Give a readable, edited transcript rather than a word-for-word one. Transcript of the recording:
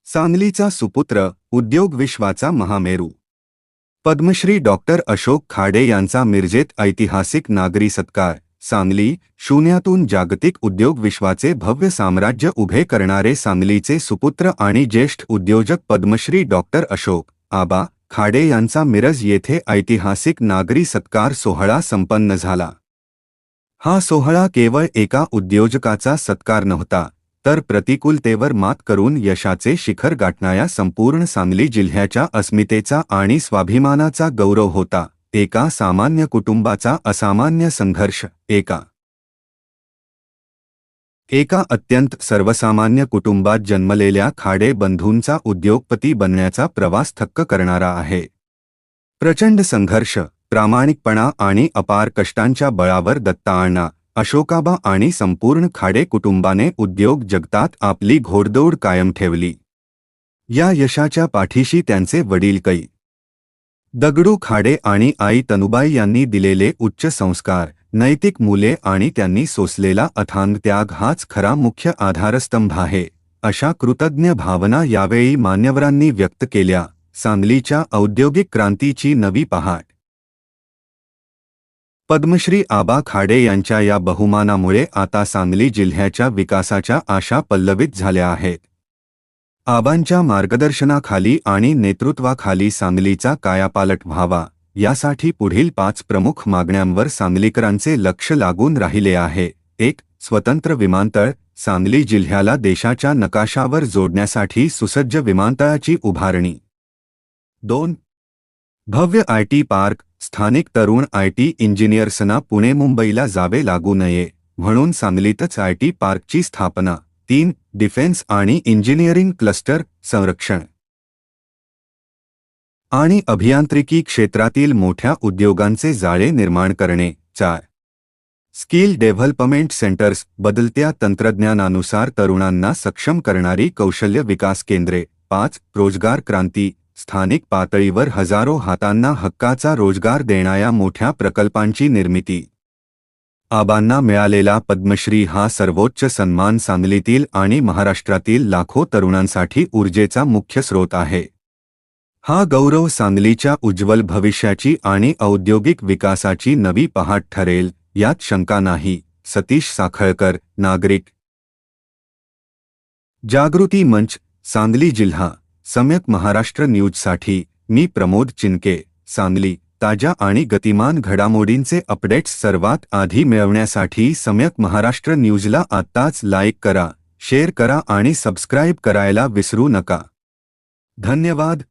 सांगलीचा सुपुत्र, उद्योग विश्वाचा महामेरू. पद्मश्री डॉक्टर अशोक खाडे यांचा मिरजेत ऐतिहासिक नागरी सत्कार. सांगली, शून्यातून जागतिक उद्योग विश्वाचे भव्य साम्राज्य उभे करणारे सांगलीचे सुपुत्र आणि ज्येष्ठ उद्योजक पद्मश्री डॉक्टर अशोक आबा खाडे यांचा मिरज येथे ऐतिहासिक नागरी सत्कार सोहळा संपन्न झाला. हा सोहळा केवळ एका उद्योजकाचा सत्कार नव्हता, तर प्रतिकूलतेवर मात करून यशाचे शिखर गाठणाऱ्या संपूर्ण सांगली जिल्ह्याच्या अस्मितेचा आणि स्वाभिमानाचा गौरव होता. एका सामान्य कुटुंबाचा असामान्य संघर्ष. एका अत्यंत सर्वसामान्य कुटुंबात जन्मलेल्या खाडे बंधूंचा उद्योगपती बनण्याचा प्रवास थक्क करणारा आहे. प्रचंड संघर्ष, प्रामाणिकपणा आणि अपार कष्टांच्या बळावर दत्ताअण्णा, अशोकाबा आणि संपूर्ण खाडे कुटुंबाने उद्योग जगतात आपली घोडदौड कायम ठेवली. या यशाच्या पाठीशी त्यांचे वडील कै. दगडू खाडे आणि आई तनुबाई यांनी दिलेले उच्च संस्कार, नैतिक मूल्ये आणि त्यांनी सोसलेला अथांग त्याग हाच खरा मुख्य आधारस्तंभ आहे, अशा कृतज्ञ भावना यावेळी मान्यवरांनी व्यक्त केल्या. सांगलीच्या औद्योगिक क्रांतीची नवी पहाट. पद्मश्री आबा खाडे यांच्या या बहुमानामुळे आता सांगली जिल्ह्याच्या विकासाच्या आशा पल्लवित झाल्या आहेत. आबांच्या मार्गदर्शनाखाली आणि नेतृत्वाखाली सांगलीचा कायापालट व्हावा, यासाठी पुढील 5 प्रमुख मागण्यांवर सांगलीकरांचे लक्ष लागून राहिले आहे. 1. स्वतंत्र विमानतळ. सांगली जिल्ह्याला देशाच्या नकाशावर जोडण्यासाठी सुसज्ज विमानतळाची उभारणी. 2. भव्य आयटी पार्क. स्थानिक तरुण आयटी इंजिनियर्सना पुणे मुंबईला जावे लागू नये म्हणून सांगलीतच आयटी पार्कची स्थापना. 3. डिफेन्स आणि इंजिनिअरिंग क्लस्टर. संरक्षण आणि अभियांत्रिकी क्षेत्रातील मोठ्या उद्योगांचे जाळे निर्माण करणे. 4. Skill development centres. बदलत्या तंत्रज्ञानानुसार तरुणांना सक्षम करणारी कौशल्य विकास केंद्रे. 5. रोजगार क्रांती. स्थानिक पातळीवर हजारो हातांना हक्काचा रोजगार देणाऱ्या मोठ्या प्रकल्पांची निर्मिती. आबांना मिळालेला पद्मश्री हा सर्वोच्च सन्मान सांगलीतील आणि महाराष्ट्रातील लाखो तरुणांसाठी ऊर्जेचा मुख्य स्रोत आहे. हा गौरव सांगलीच्या उज्ज्वल भविष्याची आणि औद्योगिक विकासाची नवी पहाट ठरेल, यात शंका नाही. सतीश साखळकर, नागरिक जागृती मंच, सांगली जिल्हा. सम्यक महाराष्ट्र न्यूजसाठी मी प्रमोद चिनके, सांगली. ताज्या आणि गतिमान घडामोडींचे अपडेट्स सर्वात आधी मिळवण्यासाठी सम्यक महाराष्ट्र न्यूजला आत्ताच लाईक करा, शेअर करा आणि सबस्क्राईब करायला विसरू नका. धन्यवाद.